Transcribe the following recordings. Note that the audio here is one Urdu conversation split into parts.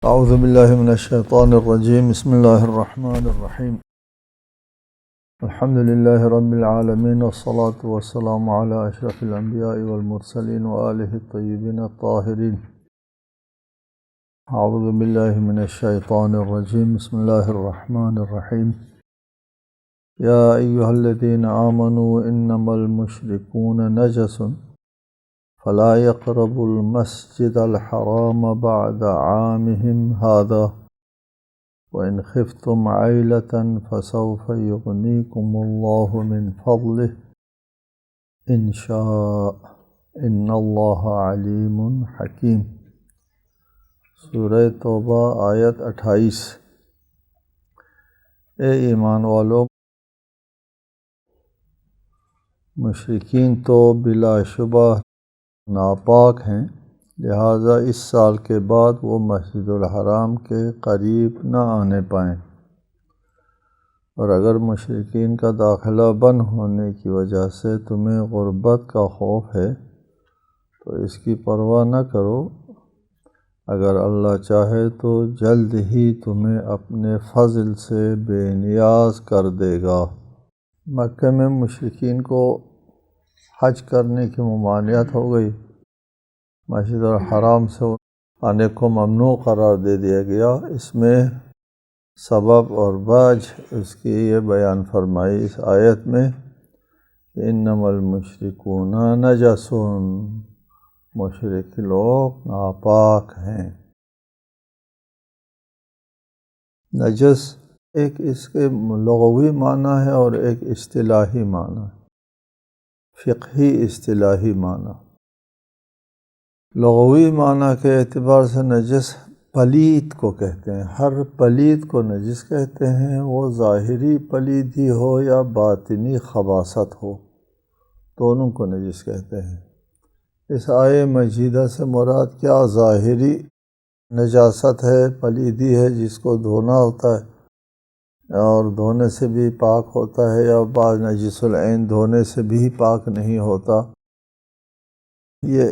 اعوذ باللہ من الشیطان الرجیم بسم اللہ الرحمن الرحیم الحمد للہ رب العالمین والصلاة والسلام علی اشرف الانبیاء والمرسلین وآلہ الطیبین الطاہرین اعوذ باللہ من الشیطان الرجیم بسم اللہ الرحمن الرحیم یا ایہا الذین آمنوا انما المشرکون نجس فلا يقربوا المسجد الحرام بعد عامهم هذا وإن خفتم عيلة فسوف يغنيكم الله من فضله إن شاء إن الله عليم حكيم۔ سورہ توبہ آیت 28۔ اے ایمان والو، مشرکین تو بلا شبہ ناپاک ہیں، لہٰذا اس سال کے بعد وہ مسجد الحرام کے قریب نہ آنے پائیں، اور اگر مشرکین کا داخلہ بند ہونے کی وجہ سے تمہیں غربت کا خوف ہے تو اس کی پرواہ نہ کرو، اگر اللہ چاہے تو جلد ہی تمہیں اپنے فضل سے بے نیاز کر دے گا۔ مکہ میں مشرکین کو حج کرنے کی ممانعت ہو گئی، مسجد الحرام سے آنے کو ممنوع قرار دے دیا گیا۔ اس میں سبب اور وجہ اس کی یہ بیان فرمائی اس آیت میں کہ انما المشرکون نجس، مشرک لوگ ناپاک ہیں۔ نجس ایک اس کے لغوی معنی ہے اور ایک اصطلاحی معنی ہے، فقہی اصطلاحی معنی۔ لغوی معنی کے اعتبار سے نجس پلید کو کہتے ہیں، ہر پلید کو نجس کہتے ہیں، وہ ظاہری پلیدی ہو یا باطنی خباثت ہو، دونوں کو نجس کہتے ہیں۔ اس آیے مجیدہ سے مراد کیا ظاہری نجاست ہے، پلیدی ہے جس کو دھونا ہوتا ہے اور دھونے سے بھی پاک ہوتا ہے، یا بعض نجس العین دھونے سے بھی پاک نہیں ہوتا، یہ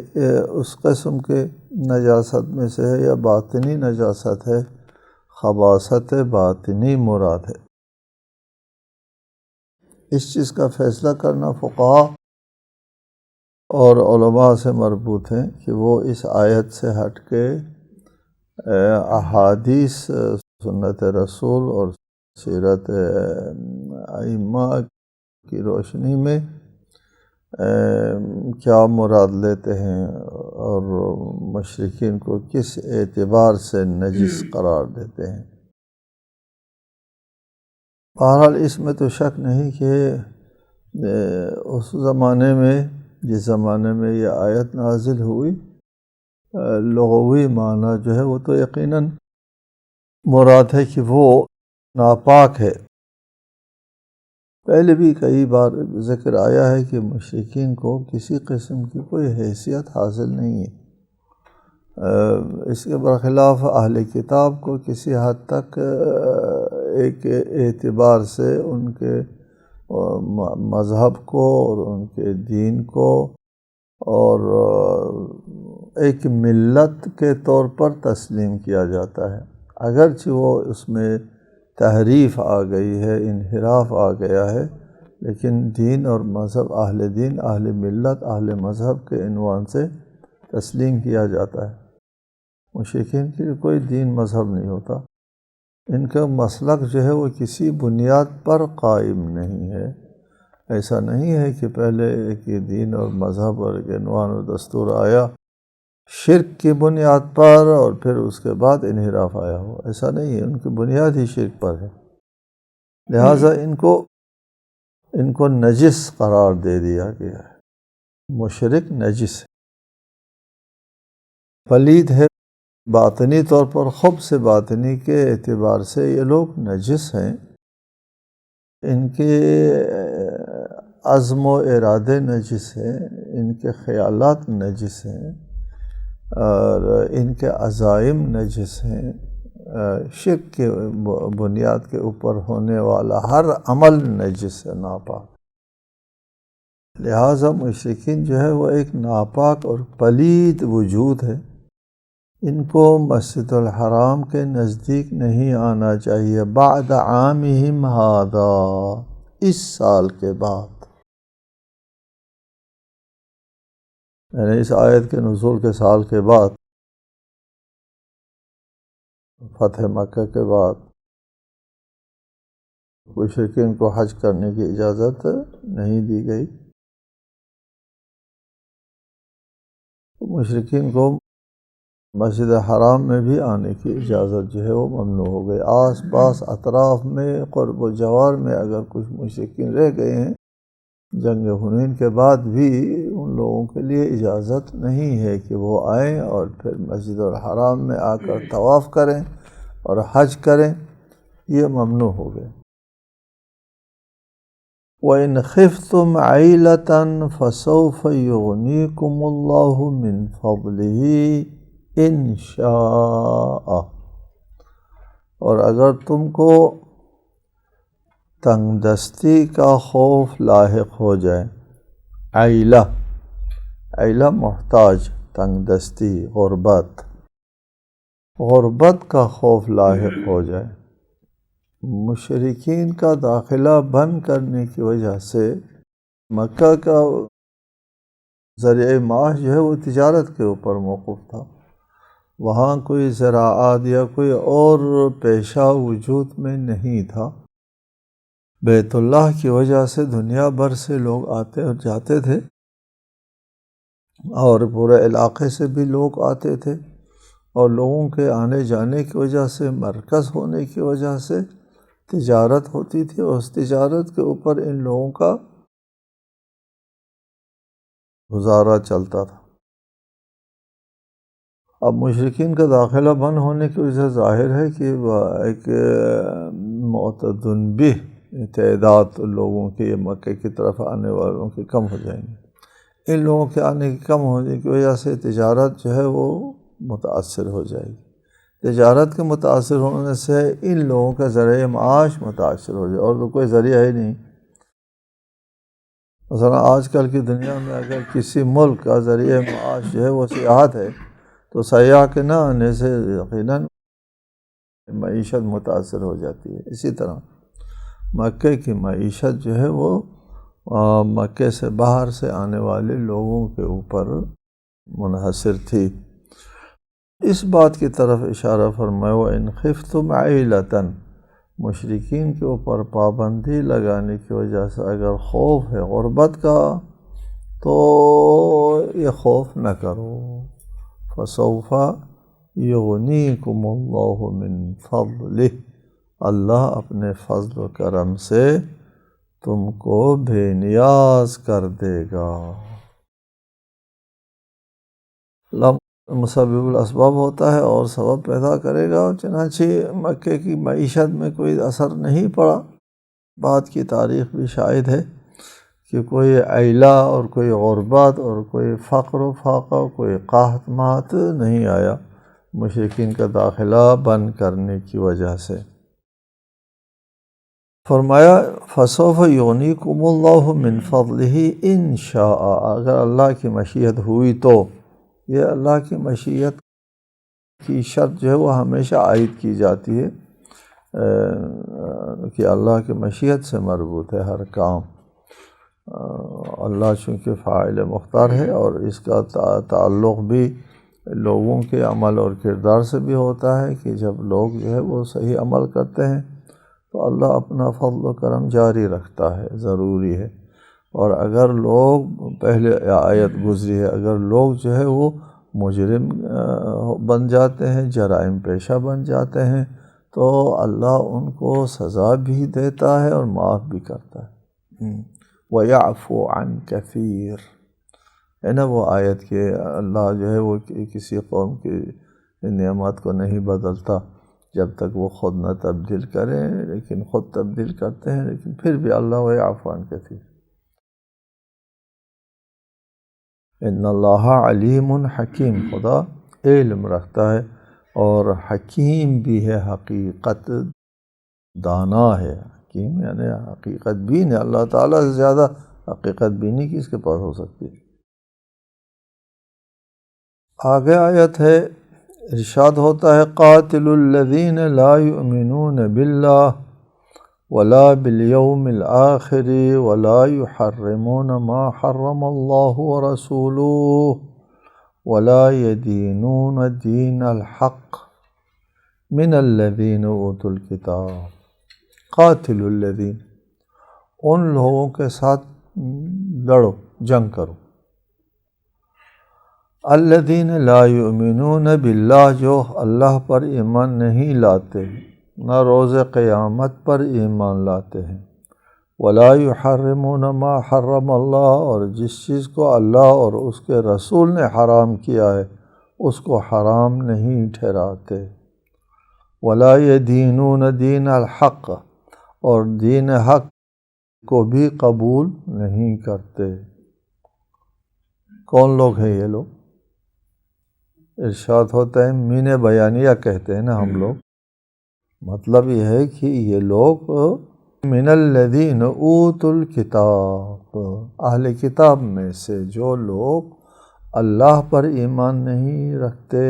اس قسم کے نجاست میں سے ہے، یا باطنی نجاست ہے، خباثت باطنی مراد ہے۔ اس چیز کا فیصلہ کرنا فقہا اور علماء سے مربوط ہیں کہ وہ اس آیت سے ہٹ کے احادیث سنت رسول اور سیرت ائمہ کی روشنی میں کیا مراد لیتے ہیں اور مشرکین کو کس اعتبار سے نجس قرار دیتے ہیں۔ بہرحال اس میں تو شک نہیں کہ اس زمانے میں، جس زمانے میں یہ آیت نازل ہوئی، لغوی معنی جو ہے وہ تو یقیناً مراد ہے کہ وہ ناپاک ہے۔ پہلے بھی کئی بار ذکر آیا ہے کہ مشرکین کو کسی قسم کی کوئی حیثیت حاصل نہیں ہے، اس کے برخلاف اہل کتاب کو کسی حد تک ایک اعتبار سے ان کے مذہب کو اور ان کے دین کو اور ایک ملت کے طور پر تسلیم کیا جاتا ہے، اگرچہ وہ اس میں تحریف آ گئی ہے، انحراف آ گیا ہے، لیکن دین اور مذہب، اہل دین، اہل ملت، اہل مذہب کے عنوان سے تسلیم کیا جاتا ہے۔ مشرکین کی کوئی دین مذہب نہیں ہوتا، ان کا مسلک جو ہے وہ کسی بنیاد پر قائم نہیں ہے۔ ایسا نہیں ہے کہ پہلے ایک دین اور مذہب اور ایک عنوان اور دستور آیا شرک کی بنیاد پر اور پھر اس کے بعد انحراف آیا ہو، ایسا نہیں ہے، ان کی بنیاد ہی شرک پر ہے، لہٰذا ان کو نجس قرار دے دیا گیا ہے۔ مشرک نجس ہے، پلید ہے، باطنی طور پر خبث باطنی کے اعتبار سے یہ لوگ نجس ہیں، ان کے عزم و ارادے نجس ہیں، ان کے خیالات نجس ہیں، اور ان کے عزائم نجس ہیں۔ شرک کے بنیاد کے اوپر ہونے والا ہر عمل نجس ہے، ناپاک۔ لہٰذا مشرکین جو ہے وہ ایک ناپاک اور پلید وجود ہے، ان کو مسجد الحرام کے نزدیک نہیں آنا چاہیے بعد عامہم ھذا، اس سال کے بعد، یعنی اس آیت کے نزول کے سال کے بعد، فتح مکہ کے بعد مشرکین کو حج کرنے کی اجازت نہیں دی گئی۔ مشرکین کو مسجد حرام میں بھی آنے کی اجازت جو ہے وہ ممنوع ہو گئی۔ آس پاس اطراف میں قرب و جوار میں اگر کچھ مشرکین رہ گئے ہیں جنگ حنین کے بعد بھی، ان لوگوں کے لیے اجازت نہیں ہے کہ وہ آئیں اور پھر مسجد الحرام میں آ کر طواف کریں اور حج کریں، یہ ممنوع ہو گئے۔ وَإِنْ خِفْتُمْ عَيْلَةً فَسَوْفَ يُغْنِيكُمُ اللَّهُ مِنْ فَضْلِهِ إِنْ شَاءَ، اور اگر تم کو تنگ دستی کا خوف لاحق ہو جائے، عیلہ محتاج، تنگ دستی، غربت کا خوف لاحق ہو جائے، مشرکین کا داخلہ بند کرنے کی وجہ سے مکہ کا ذریعہ معاش جو ہے وہ تجارت کے اوپر موقوف تھا، وہاں کوئی زراعت یا کوئی اور پیشہ وجود میں نہیں تھا۔ بیت اللہ کی وجہ سے دنیا بھر سے لوگ آتے اور جاتے تھے، اور پورے علاقے سے بھی لوگ آتے تھے، اور لوگوں کے آنے جانے کی وجہ سے، مرکز ہونے کی وجہ سے تجارت ہوتی تھی، اور اس تجارت کے اوپر ان لوگوں کا گزارا چلتا تھا۔ اب مشرکین کا داخلہ بند ہونے کی وجہ سے ظاہر ہے کہ ایک معتدن بھی تعداد لوگوں کی مکے کی طرف آنے والوں کی کم ہو جائیں گے۔ ان لوگوں کے آنے کی کم ہونے کی وجہ سے تجارت جو ہے وہ متاثر ہو جائے گی، تجارت کے متاثر ہونے سے ان لوگوں کا ذریعہ معاش متاثر ہو جائے، اور تو کوئی ذریعہ ہی نہیں۔ مثلا آج کل کی دنیا میں اگر کسی ملک کا ذریعہ معاش جو ہے وہ سیاحت ہے، تو سیاح کے نہ آنے سے یقیناً معیشت متاثر ہو جاتی ہے۔ اسی طرح مکے کی معیشت جو ہے وہ مکے سے باہر سے آنے والے لوگوں کے اوپر منحصر تھی۔ اس بات کی طرف اشارہ فرمایا وَإِنْ خِفْتُمْ عَيْلَةً، مشرکین کے اوپر پابندی لگانے کی وجہ سے اگر خوف ہے غربت کا، تو یہ خوف نہ کرو۔ فَسَوْفَ يُغْنِيكُمُ اللَّهُ مِنْ فَضْلِهِ، اللہ اپنے فضل و کرم سے تم کو بے نیاز کر دے گا۔ مسبب الاسباب ہوتا ہے اور سبب پیدا کرے گا، چنانچہ مکے کی معیشت میں کوئی اثر نہیں پڑا۔ بعد کی تاریخ بھی شاہد ہے کہ کوئی عیلہ اور کوئی غربت اور کوئی فقر و فاقہ، کوئی قحط مات نہیں آیا مشرکین کا داخلہ بند کرنے کی وجہ سے۔ فرمایا فَسَوْفَ يُغْنِيكُمُ اللَّهُ مِنْ فَضْلِهِ إِنْ شَاءَ، اگر اللہ کی مشیت ہوئی تو۔ یہ اللہ کی مشیت کی شرط جو ہے وہ ہمیشہ عائد کی جاتی ہے کہ اللہ کی مشیت سے مربوط ہے ہر کام۔ اللہ چونکہ فاعل مختار ہے، اور اس کا تعلق بھی لوگوں کے عمل اور کردار سے بھی ہوتا ہے کہ جب لوگ جو ہے وہ صحیح عمل کرتے ہیں تو اللہ اپنا فضل و کرم جاری رکھتا ہے، ضروری ہے۔ اور اگر لوگ، پہلے آیت گزری ہے، اگر لوگ جو ہے وہ مجرم بن جاتے ہیں، جرائم پیشہ بن جاتے ہیں، تو اللہ ان کو سزا بھی دیتا ہے اور معاف بھی کرتا ہے۔ وَيَعْفُو عَنْ كَثِيرٍ، ہے نا وہ آیت کہ اللہ جو ہے وہ کسی قوم کی نعمت کو نہیں بدلتا جب تک وہ خود نہ تبدیل کریں، لیکن خود تبدیل کرتے ہیں، لیکن پھر بھی اللہ وَيَعْفُو عَنْ كَثِيرٍ۔ ان اللہ علیم حکیم، خدا علم رکھتا ہے اور حکیم بھی ہے، حقیقت دانا ہے۔ حکیم یعنی حقیقت بین ہے، اللہ تعالیٰ سے زیادہ حقیقت بینی کس کے پاس ہو سکتی ہے۔ آگے آیت ہے ارشاد ہوتا ہے قاتل الذین لا یؤمنون باللہ ولا بالیوم الآخر ولا یحرمون ما حرم اللہ ورسولہ ولا یدینون دین الحق من الذین اوتوا الکتاب۔ قاتل الذین، ان لوگوں کے ساتھ لڑو، جنگ کرو، الذین لا یؤمنون باللہ، جو اللہ پر ایمان نہیں لاتے، نہ روز قیامت پر ایمان لاتے ہیں، ولا یحرمون ما حرم اللہ، اور جس چیز کو اللہ اور اس کے رسول نے حرام کیا ہے اس کو حرام نہیں ٹھہراتے، ولا یدینون دین الحق، اور دین حق کو بھی قبول نہیں کرتے۔ کون لوگ ہیں یہ لوگ؟ ارشاد ہوتا ہے مین بیانیہ کہتے ہیں نا ہم لوگ، مطلب یہ ہے کہ یہ لوگ من الذین اوتوا الکتاب، اہل کتاب میں سے جو لوگ اللہ پر ایمان نہیں رکھتے،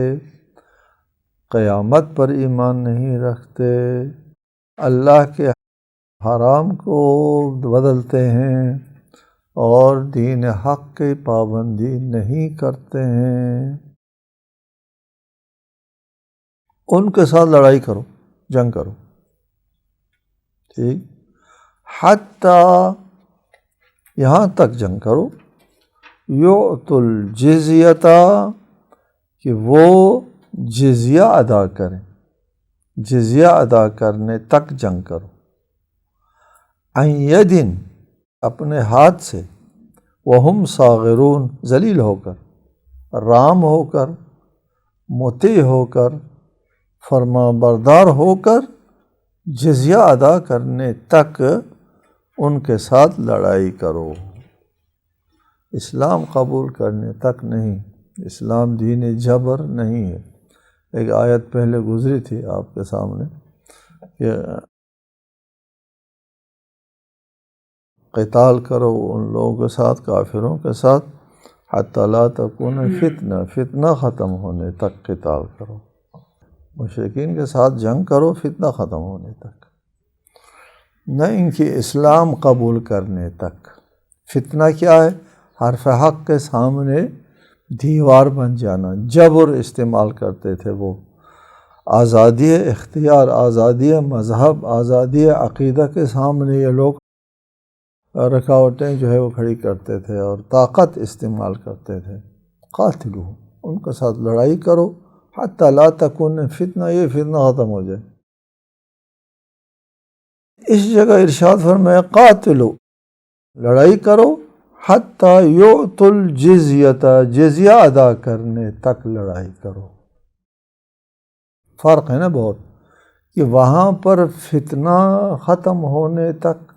قیامت پر ایمان نہیں رکھتے، اللہ کے حرام کو بدلتے ہیں اور دین حق کی پابندی نہیں کرتے ہیں، ان کے ساتھ لڑائی کرو، جنگ کرو، ٹھیک، حتیٰ یہاں تک جنگ کرو، یعطوا الجزیۃ، کہ وہ جزیہ ادا کریں، جزیہ ادا کرنے تک جنگ کرو، عن ید، اپنے ہاتھ سے، وہم صاغرون، ذلیل ہو کر، رام ہو کر، مطیع ہو کر، فرما بردار ہو کر، جزیہ ادا کرنے تک ان کے ساتھ لڑائی کرو، اسلام قبول کرنے تک نہیں، اسلام دین جبر نہیں ہے۔ ایک آیت پہلے گزری تھی آپ کے سامنے کہ قتال کرو ان لوگوں کے ساتھ، کافروں کے ساتھ، حتی لا تکون فتنہ، فتنہ ختم ہونے تک قتال کرو، مشرکین کے ساتھ جنگ کرو فتنہ ختم ہونے تک، نہ ان کی اسلام قبول کرنے تک۔ فتنہ کیا ہے؟ حرف حق کے سامنے دیوار بن جانا، جبر استعمال کرتے تھے وہ، آزادی اختیار، آزادی مذہب، آزادی عقیدہ کے سامنے یہ لوگ رکاوٹیں جو ہے وہ کھڑی کرتے تھے اور طاقت استعمال کرتے تھے۔ قاتلو، ان کے ساتھ لڑائی کرو، حتی لا تکون فتنہ، یہ فتنہ ختم ہو جائے۔ اس جگہ ارشاد فرمایا قاتلو، لڑائی کرو، حتی یعطوا الجزیۃ، جزیہ ادا کرنے تک لڑائی کرو۔ فرق ہے نا بہت، کہ وہاں پر فتنہ ختم ہونے تک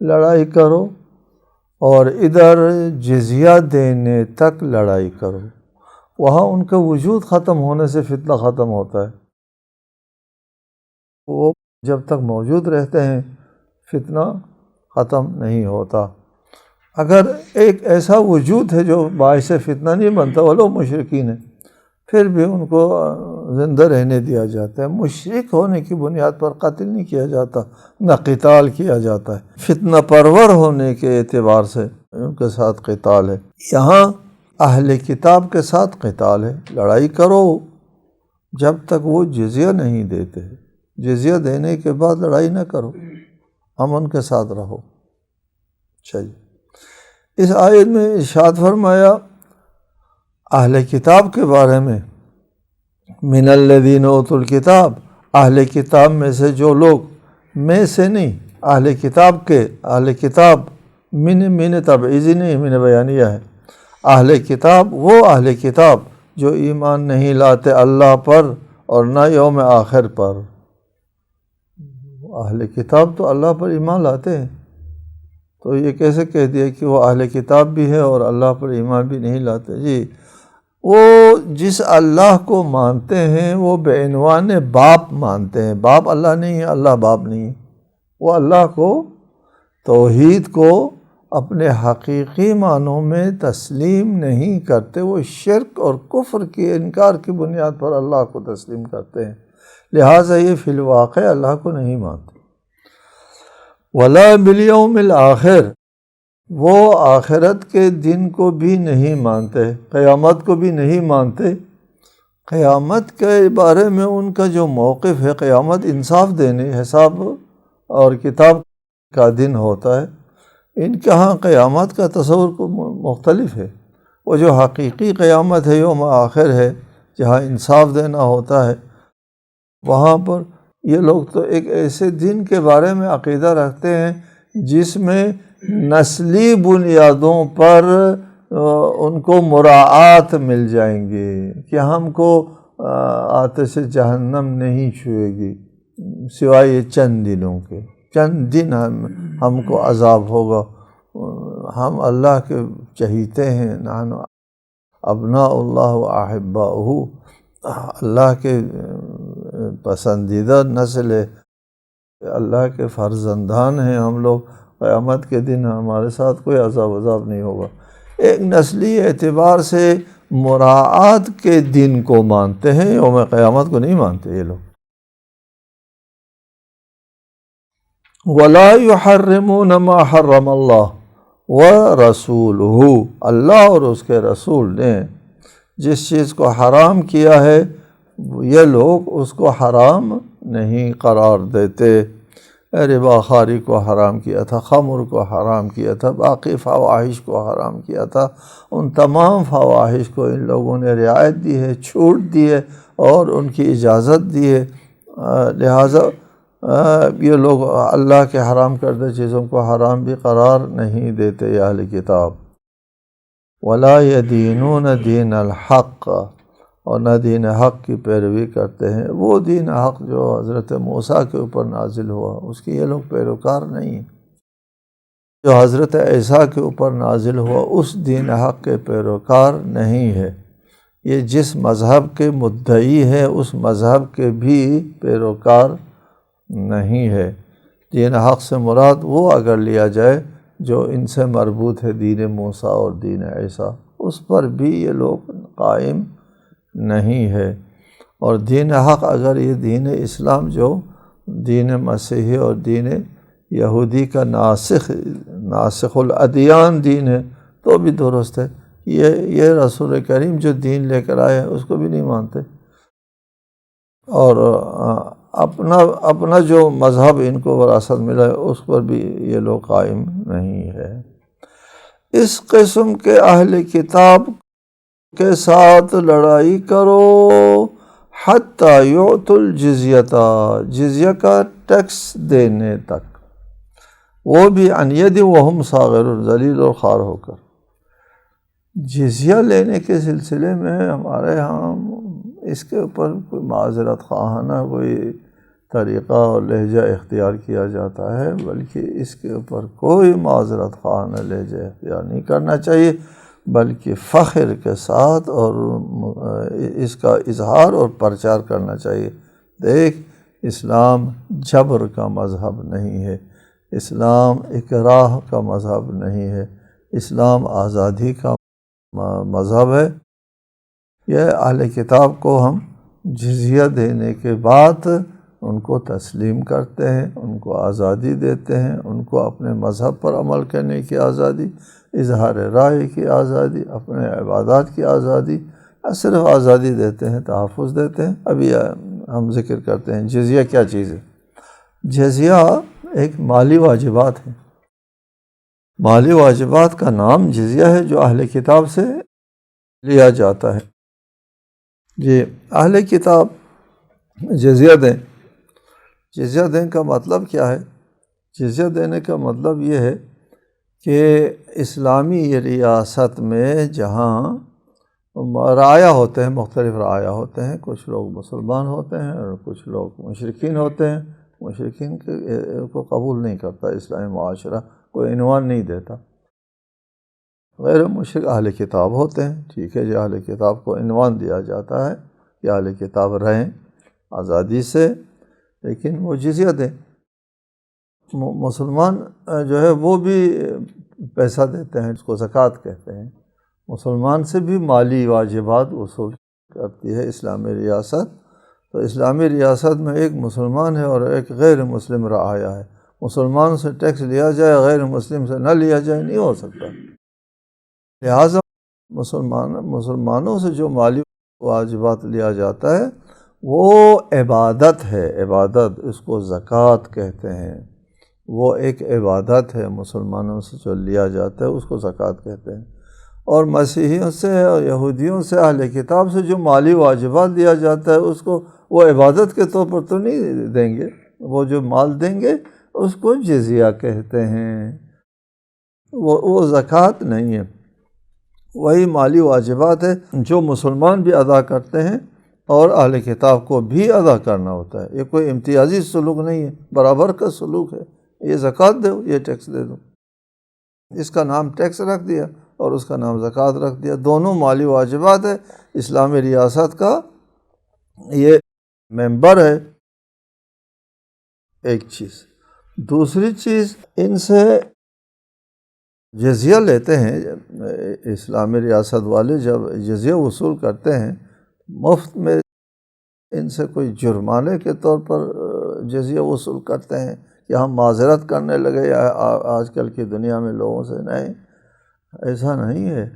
لڑائی کرو اور ادھر جزیہ دینے تک لڑائی کرو، وہاں ان کا وجود ختم ہونے سے فتنہ ختم ہوتا ہے، وہ جب تک موجود رہتے ہیں فتنہ ختم نہیں ہوتا۔ اگر ایک ایسا وجود ہے جو باعث فتنہ نہیں بنتا، وہ لوگ مشرکین ہیں، پھر بھی ان کو زندہ رہنے دیا جاتا ہے، مشرک ہونے کی بنیاد پر قتل نہیں کیا جاتا، نہ قتال کیا جاتا ہے، فتنہ پرور ہونے کے اعتبار سے ان کے ساتھ قتال ہے۔ یہاں اہل کتاب کے ساتھ قتال ہے، لڑائی کرو جب تک وہ جزیہ نہیں دیتے، جزیہ دینے کے بعد لڑائی نہ کرو، امن کے ساتھ رہو۔ چلیے، اس آیت میں ارشاد فرمایا اہل کتاب کے بارے میں، من الذین اوتوا الکتاب، اہل کتاب میں سے جو لوگ، میں سے نہیں، اہل کتاب کے، اہل کتاب من تبعیضی نہیں، من بیانیہ ہے، اہل کتاب وہ اہل کتاب جو ایمان نہیں لاتے اللہ پر اور نہ یوم آخر پر۔ اہل کتاب تو اللہ پر ایمان لاتے ہیں، تو یہ کیسے کہہ دیا کہ وہ اہل کتاب بھی ہے اور اللہ پر ایمان بھی نہیں لاتے؟ جی، وہ جس اللہ کو مانتے ہیں وہ بے عنوان باپ مانتے ہیں، باپ اللہ نہیں ہے، اللہ باپ نہیں ہے، وہ اللہ کو، توحید کو اپنے حقیقی معنوں میں تسلیم نہیں کرتے، وہ شرک اور کفر کی انکار کی بنیاد پر اللہ کو تسلیم کرتے ہیں، لہٰذا یہ فی الواقع اللہ کو نہیں مانتے۔ وَلَا بِالْيَوْمِ الْآخِرِ، وہ آخرت کے دن کو بھی نہیں مانتے، قیامت کو بھی نہیں مانتے۔ قیامت کے بارے میں ان کا جو موقف ہے، قیامت انصاف دینے، حساب اور کتاب کا دن ہوتا ہے، ان کے ہاں قیامت کا تصور مختلف ہے۔ وہ جو حقیقی قیامت ہے، یوم آخر ہے، جہاں انصاف دینا ہوتا ہے، وہاں پر یہ لوگ تو ایک ایسے دن کے بارے میں عقیدہ رکھتے ہیں جس میں نسلی بنیادوں پر ان کو مراعات مل جائیں گے کہ ہم کو آتش جہنم نہیں چھوئے گی سوائے یہ چند دنوں کے، چند دن ہم کو عذاب ہوگا، ہم اللہ کے چہیتے ہیں، نحن ابناء اللہ و احباؤہ، اللہ کے پسندیدہ نسل ہے، اللہ کے فرزندان ہیں ہم لوگ، قیامت کے دن ہمارے ساتھ کوئی عذاب نہیں ہوگا۔ ایک نسلی اعتبار سے مراعات کے دن کو مانتے ہیں، یوم قیامت کو نہیں مانتے یہ لوگ۔ وَلَا يُحَرِّمُونَ مَا حَرَّمَ اللَّهُ وَرَسُولُهُ، اللہ اور اس کے رسول نے جس چیز کو حرام کیا ہے یہ لوگ اس کو حرام نہیں قرار دیتے۔ ربا خواری کو حرام کیا تھا، خمر کو حرام کیا تھا، باقی فواحش کو حرام کیا تھا، ان تمام فواحش کو ان لوگوں نے رعایت دی ہے، چھوٹ دی ہے اور ان کی اجازت دی ہے، لہٰذا یہ لوگ اللہ کے حرام کردہ چیزوں کو حرام بھی قرار نہیں دیتے یہ اہل کتاب۔ وَلَا يَدِينُونَ دِينَ الْحَقِّ، اور نہ دین حق کی پیروی کرتے ہیں، وہ دین حق جو حضرت موسیٰ کے اوپر نازل ہوا اس کی یہ لوگ پیروکار نہیں ہیں، جو حضرت عیسیٰ کے اوپر نازل ہوا اس دین حق کے پیروکار نہیں ہے، یہ جس مذہب کے مدعی ہے اس مذہب کے بھی پیروکار نہیں ہے۔ دین حق سے مراد وہ اگر لیا جائے جو ان سے مربوط ہے، دین موسیٰ اور دین عیسیٰ، اس پر بھی یہ لوگ قائم نہیں ہے۔ اور دین حق اگر یہ دین اسلام جو دین مسیحی اور دین یہودی کا ناسخ الادیان دین ہے تو بھی درست ہے، یہ رسول کریم جو دین لے کر آئے ہیں اس کو بھی نہیں مانتے، اور اپنا جو مذہب ان کو وراثت ملا ہے اس پر بھی یہ لوگ قائم نہیں ہے۔ اس قسم کے اہل کتاب کے ساتھ لڑائی کرو حتیٰ یعطوا الجزیۃ، جزیہ کا ٹیکس دینے تک، وہ بھی عن ید وہم صاغرون، ذلیل اور خوار ہو کر۔ جزیہ لینے کے سلسلے میں ہمارے ہاں اس کے اوپر کوئی معذرت خواہانہ کوئی طریقہ اور لہجہ اختیار کیا جاتا ہے، بلکہ اس کے اوپر کوئی معذرت خواہانہ لہجہ اختیار نہیں کرنا چاہیے، بلکہ فخر کے ساتھ اور اس کا اظہار اور پرچار کرنا چاہیے۔ دیکھ، اسلام جبر کا مذہب نہیں ہے، اسلام اکراہ کا مذہب نہیں ہے، اسلام آزادی کا مذہب ہے۔ یہ اہل کتاب کو ہم جزیہ دینے کے بعد ان کو تسلیم کرتے ہیں، ان کو آزادی دیتے ہیں، ان کو اپنے مذہب پر عمل کرنے کی آزادی، اظہار رائے کی آزادی، اپنے عبادات کی آزادی، نہ صرف آزادی دیتے ہیں، تحفظ دیتے ہیں۔ ابھی ہم ذکر کرتے ہیں جزیہ کیا چیز ہے۔ جزیہ ایک مالی واجبات ہے، مالی واجبات کا نام جزیہ ہے جو اہل کتاب سے لیا جاتا ہے۔ جی، اہل کتاب جزیہ دیں، جزیہ دیں کا مطلب کیا ہے؟ جزیہ دینے کا مطلب یہ ہے کہ اسلامی ریاست میں جہاں رعایا ہوتے ہیں، مختلف رعایا ہوتے ہیں، کچھ لوگ مسلمان ہوتے ہیں اور کچھ لوگ مشرکین ہوتے ہیں، مشرکین کو قبول نہیں کرتا اسلامی معاشرہ، کوئی عنوان نہیں دیتا، غیر مشرک اہل کتاب ہوتے ہیں، ٹھیک ہے جی، اہل کتاب کو عنوان دیا جاتا ہے کہ اہل کتاب رہیں آزادی سے، لیکن وہ جزیہ دیں۔ مسلمان جو ہے وہ بھی پیسہ دیتے ہیں، اس کو زکوٰۃ کہتے ہیں۔ مسلمان سے بھی مالی واجبات وصول کرتی ہے اسلامی ریاست۔ تو اسلامی ریاست میں ایک مسلمان ہے اور ایک غیر مسلم رعایا ہے۔ مسلمان سے ٹیکس لیا جائے، غیر مسلم سے نہ لیا جائے، نہیں ہو سکتا۔ لہٰذا مسلمانوں سے جو مالی واجبات لیا جاتا ہے وہ عبادت ہے، عبادت، اس کو زکوٰۃ کہتے ہیں۔ وہ ایک عبادت ہے، مسلمانوں سے جو لیا جاتا ہے اس کو زکوٰۃ کہتے ہیں۔ اور مسیحیوں سے اور یہودیوں سے، اہل کتاب سے جو مالی واجبات دیا جاتا ہے اس کو وہ عبادت کے طور پر تو نہیں دیں گے، وہ جو مال دیں گے اس کو جزیہ کہتے ہیں، وہ زکوٰۃ نہیں ہے۔ وہی مالی واجبات ہے جو مسلمان بھی ادا کرتے ہیں اور اہل کتاب کو بھی ادا کرنا ہوتا ہے۔ یہ کوئی امتیازی سلوک نہیں ہے، برابر کا سلوک ہے۔ یہ زکوٰۃ دو، یہ ٹیکس دے دو، اس کا نام ٹیکس رکھ دیا اور اس کا نام زکوٰۃ رکھ دیا۔ دونوں مالی واجبات ہے، اسلامی ریاست کا یہ ممبر ہے۔ ایک چیز، دوسری چیز، ان سے جزیہ لیتے ہیں اسلامی ریاست والے، جب جزیہ وصول کرتے ہیں مفت میں، ان سے کوئی جرمانے کے طور پر جزیہ وصول کرتے ہیں کہ ہم معذرت کرنے لگے آج کل کی دنیا میں لوگوں سے، نہیں، ایسا نہیں ہے۔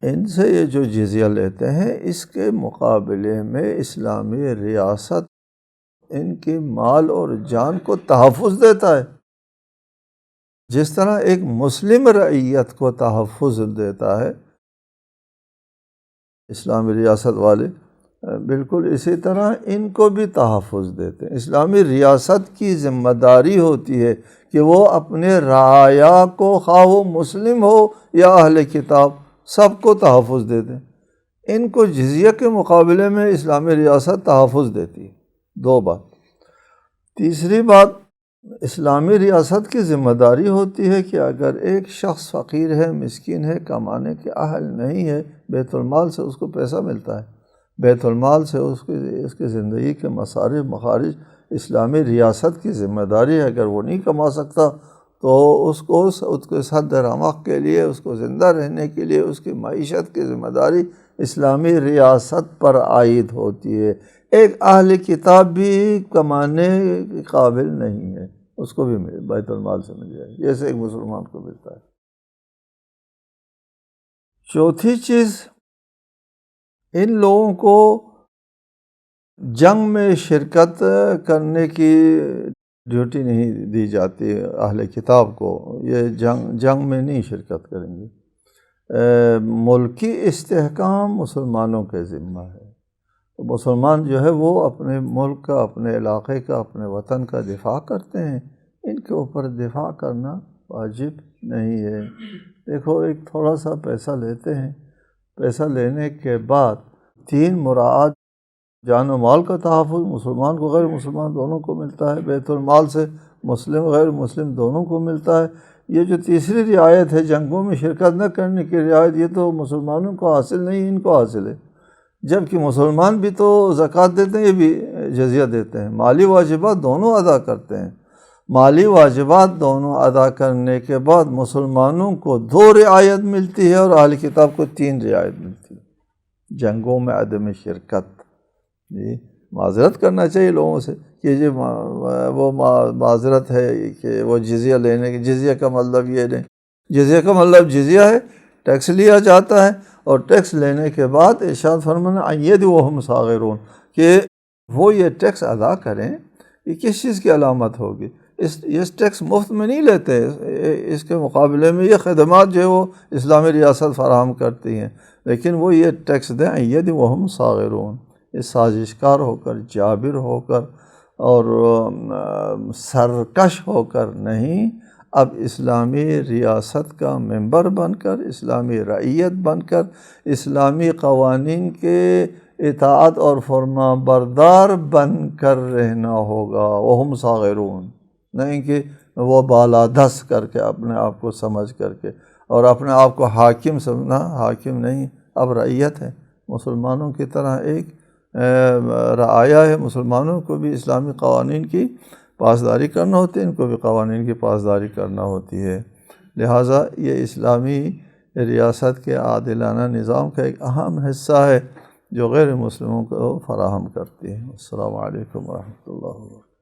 ان سے یہ جو جزیہ لیتے ہیں اس کے مقابلے میں اسلامی ریاست ان کی مال اور جان کو تحفظ دیتا ہے، جس طرح ایک مسلم رعیت کو تحفظ دیتا ہے اسلامی ریاست والے، بالکل اسی طرح ان کو بھی تحفظ دیتے ہیں۔ اسلامی ریاست کی ذمہ داری ہوتی ہے کہ وہ اپنے رعایا کو، خواہ وہ مسلم ہو یا اہل کتاب، سب کو تحفظ دے دیں۔ ان کو جزیہ کے مقابلے میں اسلامی ریاست تحفظ دیتی ہے۔ دو بات۔ تیسری بات، اسلامی ریاست کی ذمہ داری ہوتی ہے کہ اگر ایک شخص فقیر ہے، مسکین ہے، کمانے کے اہل نہیں ہے، بیت المال سے اس کو پیسہ ملتا ہے، بیت المال سے اس کی زندگی کے مصارف مخارج اسلامی ریاست کی ذمہ داری ہے۔ اگر وہ نہیں کما سکتا تو اس کے حد رمق کے لیے، اس کو زندہ رہنے کے لیے، اس کی معیشت کی ذمہ داری اسلامی ریاست پر عائد ہوتی ہے۔ ایک اہل کتاب بھی کمانے کے قابل نہیں ہے، اس کو بھی بیت المال سے مل جائے جیسے ایک مسلمان کو ملتا ہے۔ چوتھی چیز، ان لوگوں کو جنگ میں شرکت کرنے کی ڈیوٹی نہیں دی جاتی، اہل کتاب کو یہ جنگ میں نہیں شرکت کریں گے۔ ملکی استحکام مسلمانوں کے ذمہ ہے۔ مسلمان جو ہے وہ اپنے ملک کا، اپنے علاقے کا، اپنے وطن کا دفاع کرتے ہیں، ان کے اوپر دفاع کرنا واجب نہیں ہے۔ دیکھو، ایک تھوڑا سا پیسہ لیتے ہیں، پیسہ لینے کے بعد تین مراعات، جان و مال کا تحفظ مسلمان کو، غیر مسلمان دونوں کو ملتا ہے، بیت المال سے مسلم غیر مسلم دونوں کو ملتا ہے۔ یہ جو تیسری رعایت ہے، جنگوں میں شرکت نہ کرنے کی رعایت، یہ تو مسلمانوں کو حاصل نہیں، ان کو حاصل ہے، جبکہ مسلمان بھی تو زکوٰۃ دیتے ہیں، یہ بھی جزیہ دیتے ہیں، مالی واجبات دونوں ادا کرتے ہیں۔ مالی واجبات دونوں ادا کرنے کے بعد مسلمانوں کو 2 رعایت ملتی ہے اور اہل کتاب کو 3 رعایت ملتی ہے۔ جنگوں میں عدم شرکت، معذرت کرنا چاہیے لوگوں سے کہ یہ وہ معذرت ہے کہ وہ جزیہ لینے کی، جزیہ کا مطلب یہ نہیں، جزیہ کا مطلب جزیہ ہے، ٹیکس لیا جاتا ہے، اور ٹیکس لینے کے بعد ارشاد فرمانا اید وہم صاغرون، کہ وہ یہ ٹیکس ادا کریں۔ یہ کس چیز کی علامت ہوگی؟ اس ٹیکس مفت میں نہیں لیتے، اس کے مقابلے میں یہ خدمات جو ہے وہ اسلامی ریاست فراہم کرتی ہیں، لیکن وہ یہ ٹیکس دیں اید وہم صاغرون، یہ سازش کار ہو کر، جابر ہو کر اور سرکش ہو کر نہیں، اب اسلامی ریاست کا ممبر بن کر، اسلامی رعیت بن کر، اسلامی قوانین کے اطاعت اور فرما بردار بن کر رہنا ہوگا۔ وہم صاغرون، نہیں کہ وہ بالادست کر کے، اپنے آپ کو سمجھ کر کے اور اپنے آپ کو حاکم سمجھنا، حاکم نہیں، اب رعیت ہے، مسلمانوں کی طرح ایک رعایا ہے، مسلمانوں کو بھی اسلامی قوانین کی پاسداری کرنا ہوتی ہے، ان کو بھی قوانین کی پاسداری کرنا ہوتی ہے۔ لہٰذا یہ اسلامی ریاست کے عادلانہ نظام کا ایک اہم حصہ ہے جو غیر مسلموں کو فراہم کرتی ہے۔ السلام علیکم ورحمۃ اللہ وبرکاتہ۔